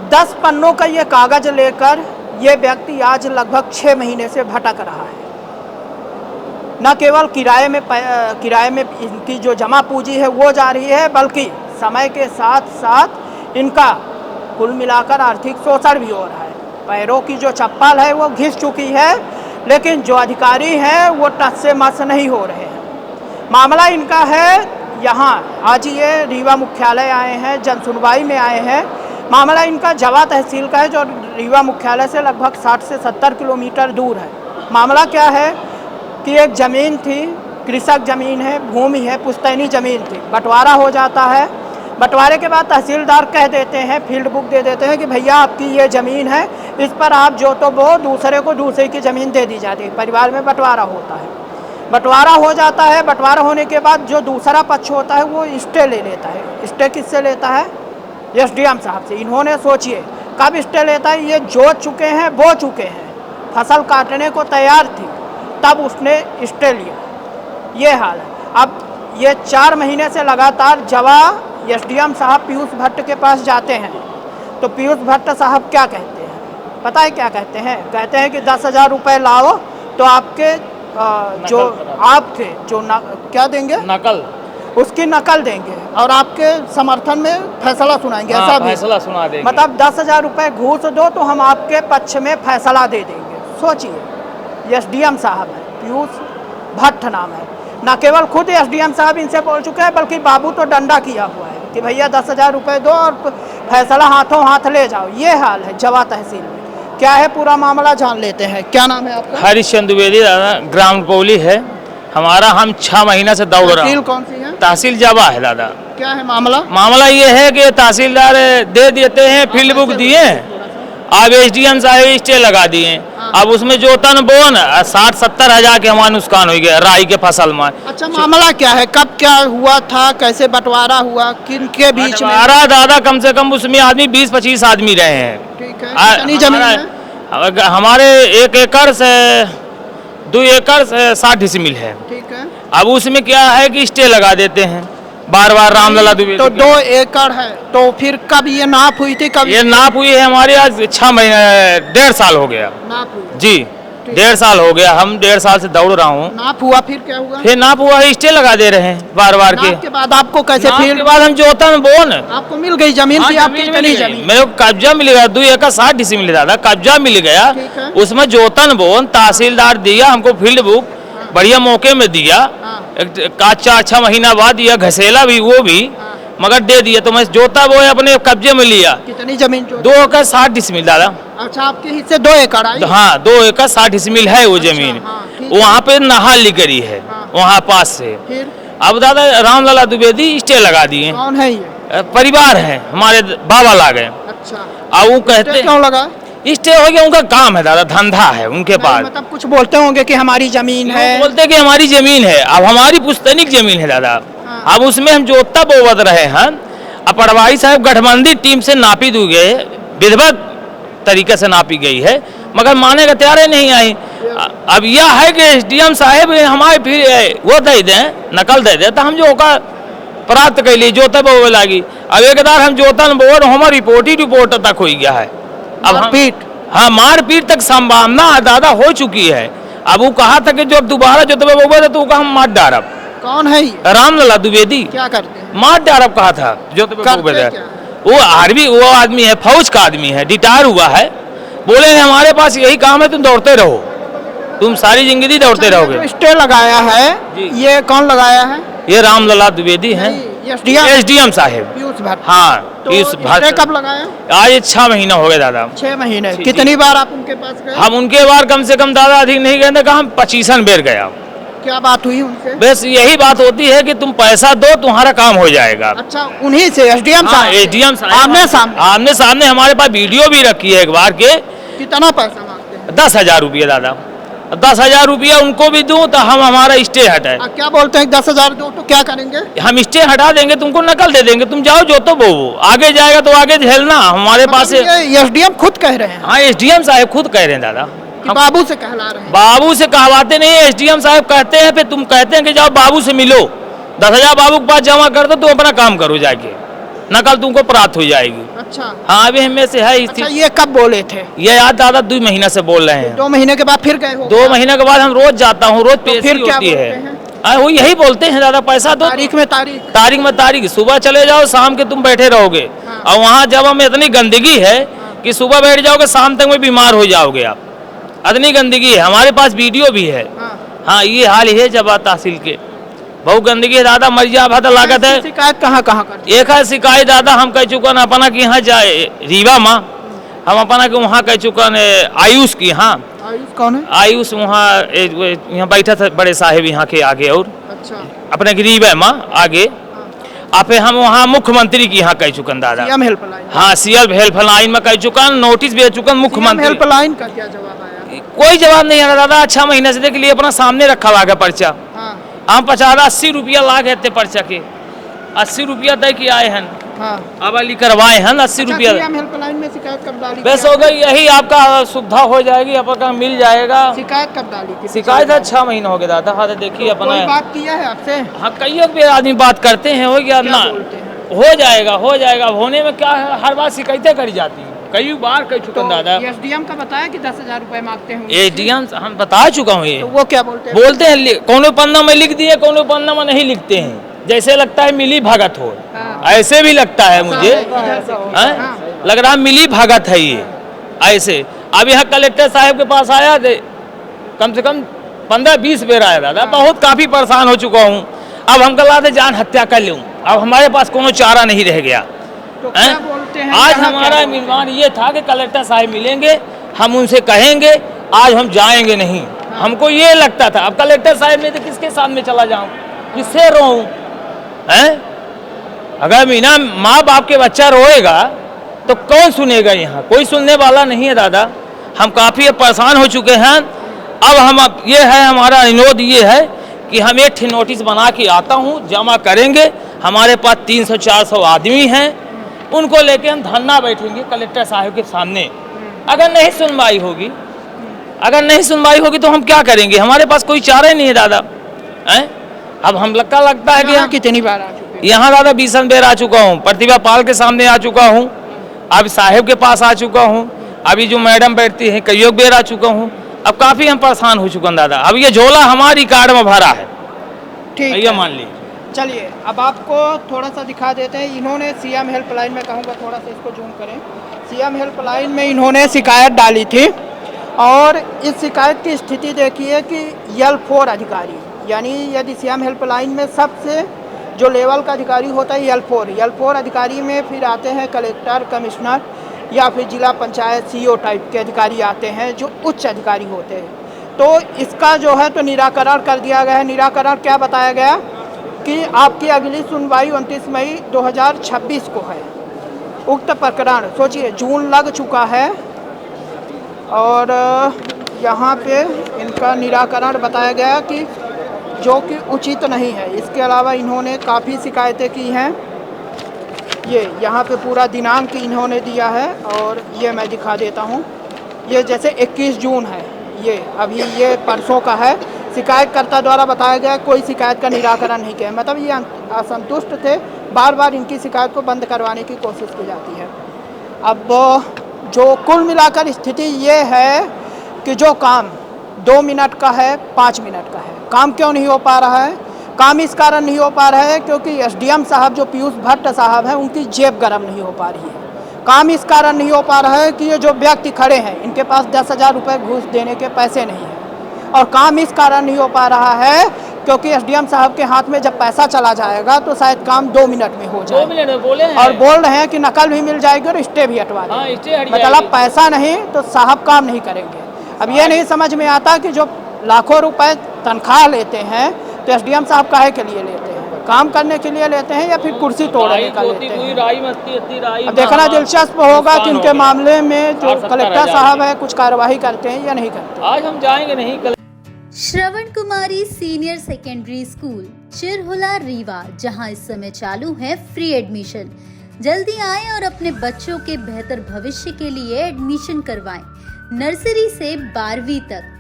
10 पन्नों का ये कागज लेकर ये व्यक्ति आज लगभग 6 महीने से भटक रहा है। न केवल किराए में इनकी जो जमा पूंजी है वो जा रही है, बल्कि समय के साथ साथ इनका कुल मिलाकर आर्थिक शोषण भी हो रहा है। पैरों की जो चप्पल है वो घिस चुकी है, लेकिन जो अधिकारी हैं वो टस से मस नहीं हो रहे हैं। मामला इनका है यहाँ, आज ये रीवा मुख्यालय आए हैं, जन सुनवाई में आए हैं। मामला इनका जवा तहसील का है, जो रीवा मुख्यालय से लगभग 60 से 70 किलोमीटर दूर है। मामला क्या है कि एक ज़मीन थी, कृषक ज़मीन है, भूमि है, पुश्तैनी ज़मीन थी, बंटवारा हो जाता है। बंटवारे के बाद तहसीलदार कह देते हैं, फील्ड बुक दे देते हैं कि भैया आपकी ये ज़मीन है, इस पर आप जो तो वो दूसरे को दूसरे की ज़मीन दे दी जाती है। परिवार में बंटवारा होता है, बंटवारा हो जाता है। बंटवारा होने के बाद जो दूसरा पक्ष होता है वो स्टे ले लेता है। स्टे किससे लेता है? एसडीएम साहब से। इन्होंने सोचिए कब स्टे लेता है, ये जोत चुके हैं, बो चुके हैं, फसल काटने को तैयार थी, तब उसने स्टे लिया। ये हाल है। अब ये 4 महीने से लगातार जवा एसडीएम साहब पीयूष भट्ट के पास जाते हैं, तो पीयूष भट्ट साहब क्या कहते हैं? पता है क्या कहते हैं? कहते हैं कि 10,000 रुपये लाओ तो आपके जो आप थे जो क्या देंगे, नकल, उसकी नकल देंगे और आपके समर्थन में फैसला सुनाएंगे। ऐसा भी फैसला सुना देंगे। मतलब 10,000 रुपये घूस दो तो हम आपके पक्ष में फैसला दे देंगे। सोचिए, एसडीएम साहब है, पीयूष भट्ट नाम है। न केवल खुद एसडीएम साहब इनसे बोल चुके हैं, बल्कि बाबू तो डंडा किया हुआ है कि भैया 10,000 रुपये दो और फैसला हाथों हाथ ले जाओ। ये हाल है जवा तहसील में। क्या है पूरा मामला जान लेते हैं। क्या नाम है आपका? हरिश्चंद्र द्विवेदी, ग्राम पौली है हमारा। हम 6 महीना से दौड़ रहे हैं। तहसील कौन सी है? तहसील जवा है दादा। क्या है मामला? मामला ये है कि तहसीलदार दे देते हैं, फील्ड बुक दिए, अब एसडीएम साहब स्टे लगा दिए। अब उसमें जो तन बोन 60-70 हज़ार के हमारा नुकसान हो गया राई के फसल में। अच्छा, मामला क्या है? कब क्या हुआ था? कैसे बंटवारा हुआ? किन के बीच में? दादा कम से कम उसमें आदमी 20-25 आदमी रहे हैं। ठीक है। कितनी जमीन है? हमारे 1 एकड़ से 2 एकड़ से 60 डिसमिल है। ठीक है। अब उसमें क्या है कि स्टे लगा देते हैं बार बार रामलला द्विवेदी। तो 2 एकड़ है, तो फिर कब ये नाप हुई थी? कब ये नाप हुई है? हमारे आज 6 महीने 1.5 साल हो गया नाप हुई जी। 1.5 साल हो गया, हम 1.5 साल से दौड़ रहा हूँ। नाप हुआ, फिर क्या हुआ? फिर नाप हुआ, स्टे लगा दे रहे हैं बार बार के। के बाद आपको कैसे? फिर के बाद हम जोतन बोन आपको मिल गई जमीन? हाँ, आपकी कितनी जमीन? मेरे को कब्जा मिल गया, 2 एकड़ 60 डिसमिल दादा कब्जा मिल गया। उसमें जोतन बोन तहसीलदार दिया हमको, फील्ड बुक बढ़िया मौके में दिया। 4-6 महीना बाद दिया, घसेला भी वो भी, मगर दे दिया। तो मैं जोता वो अपने कब्जे में लिया। कितनी जमीन? 2 एकड़ 60 डिसमिल दादा। अच्छा, आपके हिस्से 2 एकड़ आई? हाँ, 2 एकड़ 60 डिसमिल है वो जमीन। वहाँ पे नहाल निकली है वहाँ पास से। फिर अब दादा रामलला द्विवेदी स्टे लगा दिए। कौन है ये? परिवार है हमारे, बाबा ला गए। अच्छा, अब वो कहते क्यों लगा? स्टे हो गया, उनका काम है दादा, धंधा है उनके पास। मतलब कुछ बोलते होंगे कि हमारी जमीन है, बोलते कि हमारी जमीन है। अब हमारी पुश्तैनिक जमीन है दादा। अब उसमें हम जोतता बोवत रहे हैं। अब पटवारी साहब गठबंधी टीम से नापी दी गए, विधिवत तरीके से नापी गई है, मगर माने का तैयार नहीं आई। अब यह है कि एसडीएम साहब हमारे फिर वो दे दें, नकल दे दें, तो हम जो होगा प्राप्त कर ली, जोता बोवे लगी। अब एक बार हम जोतन बोर हमारी रिपोर्ट तक हो गया है। अब मारपीट? हाँ, मारपीट तक संभावना दादा हो चुकी है। अब वो कहा था कि जब दोबारा जो बोबे तो हम मार डारब। कौन है ये? रामलला द्विवेदी। क्या करते हैं? मार डारब कहा था जो वो आर्मी, वो आदमी है, फौज का आदमी है, रिटायर हुआ है। बोले हमारे पास यही काम है, तुम दौड़ते रहो, तुम सारी जिंदगी दौड़ते रहोगे। स्टे लगाया है, ये कौन लगाया है? ये रामलला द्विवेदी है, एसडीएम साहब पीयूष भट्ट। हाँ, पीयूष भट्ट। कब लगाया? आज 6 महीना हो गए दादा। 6 महीने। कितनी बार आप उनके पास गए? हम उनके बार कम से कम दादा अधिक नहीं गए थे, हम 25 बेर गया। क्या बात हुई उनसे? बस यही बात होती है कि तुम पैसा दो, तुम्हारा काम हो जाएगा। अच्छा, उन्हीं से? एसडीएम साहब? एसडीएम साहब आमने सामने हमारे पास वीडियो भी रखी है एक बार के। कितना पैसा मांगते हैं? 10,000 रुपये दादा। 10,000 रुपया उनको भी दूं तो हम हमारा स्टे हटाए। क्या बोलते हैं? 10,000 दो तो क्या करेंगे? हम स्टे हटा देंगे, तुमको नकल दे देंगे, तुम जाओ जो तो वो आगे जाएगा तो आगे झेलना हमारे पास। एसडीएम खुद कह रहे हैं? हाँ, एसडीएम साहब खुद कह रहे हैं दादा। बाबू से कहला रहे हैं? बाबू से कहवाते नहीं, एसडीएम साहब कहते हैं, फिर तुम कहते हैं कि जाओ बाबू से मिलो, 10,000 बाबू के पास जमा कर दो, तुम अपना काम करो जाके। नकल तुमको प्राप्त हो जाएगी। अच्छा हाँ अभी हमें से है अच्छा, ये कब बोले थे? ये याद दादा 2 महीना से बोल रहे हैं। 2 महीने के बाद फिर गए हो? 2 महीने के बाद हम रोज जाता हूँ, रोज पेशी फिर क्या होती बोलते है। हैं? वो यही बोलते हैं दादा पैसा दो, तारीख में तारीख। तारीख में तारीख, सुबह चले जाओ शाम के तुम बैठे रहोगे। हाँ। और वहाँ जब में इतनी गंदगी है कि सुबह बैठ जाओगे शाम तक में बीमार हो जाओगे आप, इतनी गंदगी है। हमारे पास वीडियो भी है। हाँ ये हाल है जवा तहसील के, बहुत गंदगी है दादा, मरिया भादा लागत है। शिकायत कहाँ कहाँ कर? एक है शिकायत दादा हम कह चुका न अपना कि यहाँ जाए रीवा माँ, हम अपना कि वहाँ कह चुका न आयुष की। हाँ आयुष कौन है? आयुष वहाँ यहाँ बैठा था बड़े साहेब यहाँ के आगे, और अच्छा अपने गरीब है माँ आगे। आप हम वहाँ मुख्यमंत्री की यहाँ कह चुकन दादा। CM helpline. हाँ सीएम हेल्पलाइन में कह चुकन, नोटिस भेज चुकन मुख्यमंत्री। हेल्पलाइन का क्या जवाब आया? कोई जवाब नहीं आ रहा दादा। 6 महीने से के लिए अपना सामने रखा हुआ है पर्चा। हाँ हम 50-80 रुपया लागे थे पर्चा के, 80 रुपया दे के आए हैं। हाँ अब अली करवाए हैं 80 रुपया। सीएम हेल्पलाइन में शिकायत कब डाली? बस हो गई, यही आपका सुविधा हो जाएगी, आपका मिल जाएगा। शिकायत कब डाली थी? शिकायत है 6 महीने हो गए दादा। हाँ देखिए अपना कोई बात किया है आपसे? हाँ कई भी आदमी बात करते हैं, हो गया ना, बोलते हैं? हो जाएगा हो जाएगा। होने में क्या है, हर बार शिकायतें करी जाती हैं, कई बार कह चुका हूं दादा। एसडीएम का बताया कि 10,000 रुपए मांगते हैं। एडीएम हम बता चुका हूँ ये। तो वो क्या बोलते हैं? बोलते हैं कोनो पन्ना में लिख दिए, कोनो पन्ना में नहीं लिखते हैं, जैसे लगता है मिली भगत हो। हाँ। ऐसे भी लगता है मुझे, हाँ। लग रहा मिली भगत है ये ऐसे। अब यहाँ कलेक्टर साहब के पास आया थे, कम से कम 15-20 बेर आया दादा, बहुत काफी परेशान हो चुका हूँ। अब हम कल आते जान हत्या कर लूँ, अब हमारे पास कोनो चारा नहीं रह गया। तो क्या बोलते हैं? आज यहाँ हमारा क्या निर्माण ये था कि कलेक्टर साहब मिलेंगे, हम उनसे कहेंगे, आज हम जाएंगे नहीं। हमको ये लगता था, अब कलेक्टर साहब में तो किसके सामने चला जाऊं, किससे रोऊं? हैं? अगर बिना माँ बाप के बच्चा रोएगा तो कौन सुनेगा? यहाँ कोई सुनने वाला नहीं है दादा। हम काफी परेशान हो चुके हैं। अब ये है हमारा अनुरोध, ये है कि हम एक नोटिस बना के आता हूँ, जमा करेंगे। हमारे पास 300-400 आदमी हैं, उनको लेके हम धरना बैठेंगे कलेक्टर साहब के सामने। अगर नहीं सुनवाई होगी, अगर नहीं सुनवाई होगी तो हम क्या करेंगे? हमारे पास कोई चारा ही नहीं है दादा। हैं? अब हम लगता है कि यहाँ कितनी बार आ चुके हैं? यहाँ दादा 20 बेर आ चुका हूँ, प्रतिभा पाल के सामने आ चुका हूँ, अब साहेब के पास आ चुका हूँ, अभी जो मैडम बैठती है कई बेर आ चुका हूँ। अब काफी हम परेशान हो चुके हैं दादा। अब ये झोला हमारी कार्ड में भरा है, ठीक ये है, मान लीजिए। चलिए अब आपको थोड़ा सा दिखा देते हैं। इन्होंने सीएम हेल्पलाइन में, कहूँगा थोड़ा सा इसको जूम करें, सीएम हेल्पलाइन में इन्होंने शिकायत डाली थी। और इस शिकायत की स्थिति देखिए कि L4 अधिकारी, यानी यदि सीएम हेल्पलाइन में सबसे जो लेवल का अधिकारी होता है L4 अधिकारी में फिर आते हैं कलेक्टर, कमिश्नर या फिर जिला पंचायत सीओ टाइप के अधिकारी आते हैं, जो उच्च अधिकारी होते हैं। तो इसका जो है तो निराकरण कर दिया गया है। निराकरण क्या बताया गया कि आपकी अगली सुनवाई 29 मई 2026 को है। उक्त प्रकरण, सोचिए जून लग चुका है और यहाँ पे इनका निराकरण बताया गया कि जो कि उचित नहीं है। इसके अलावा इन्होंने काफ़ी शिकायतें की हैं। ये यहाँ पे पूरा दिनांक इन्होंने दिया है और ये मैं दिखा देता हूँ। ये जैसे 21 जून है, ये अभी ये परसों का है। शिकायतकर्ता द्वारा बताया गया कोई शिकायत का निराकरण नहीं किया, मतलब ये असंतुष्ट थे, बार बार इनकी शिकायत को बंद करवाने की कोशिश की जाती है। अब जो कुल मिलाकर स्थिति ये है कि जो काम 2 मिनट का है 5 मिनट का है। काम क्यों नहीं हो पा रहा है? काम इस कारण नहीं हो पा रहा है क्योंकि एसडीएम साहब जो पीयूष भट्ट साहब हैं उनकी जेब गर्म नहीं हो पा रही है। काम इस कारण नहीं हो पा रहा है कि ये जो व्यक्ति खड़े हैं इनके पास 10,000 रुपये घूस देने के पैसे नहीं हैं। और काम इस कारण नहीं हो पा रहा है क्योंकि एसडीएम साहब के हाथ में जब पैसा चला जाएगा तो शायद काम 2 मिनट में हो जाए। 2 मिनट में बोले हैं। और बोल रहे हैं कि नकल भी मिल जाएगी और स्टे भी हटवा देंगे। हाँ, स्टे हट मतलब जाएगी। पैसा नहीं तो साहब काम नहीं करेंगे। अब ये नहीं समझ में आता कि जो लाखों रुपए तनख्वाह लेते हैं तो एसडीएम साहब काहे के लिए लेते हैं? काम करने के लिए लेते हैं या फिर कुर्सी तोड़ने का लेते हैं? अब देखना दिलचस्प होगा कि उनके मामले में जो कलेक्टर साहब है कुछ कार्रवाई करते हैं या नहीं करते। आज हम जाएंगे नहीं। श्रवण कुमारी senior secondary school Chirhula Rewa, जहां इस समय चालू है फ्री एडमिशन। जल्दी आएं और अपने बच्चों के बेहतर भविष्य के लिए एडमिशन करवाएं। नर्सरी से 12वीं तक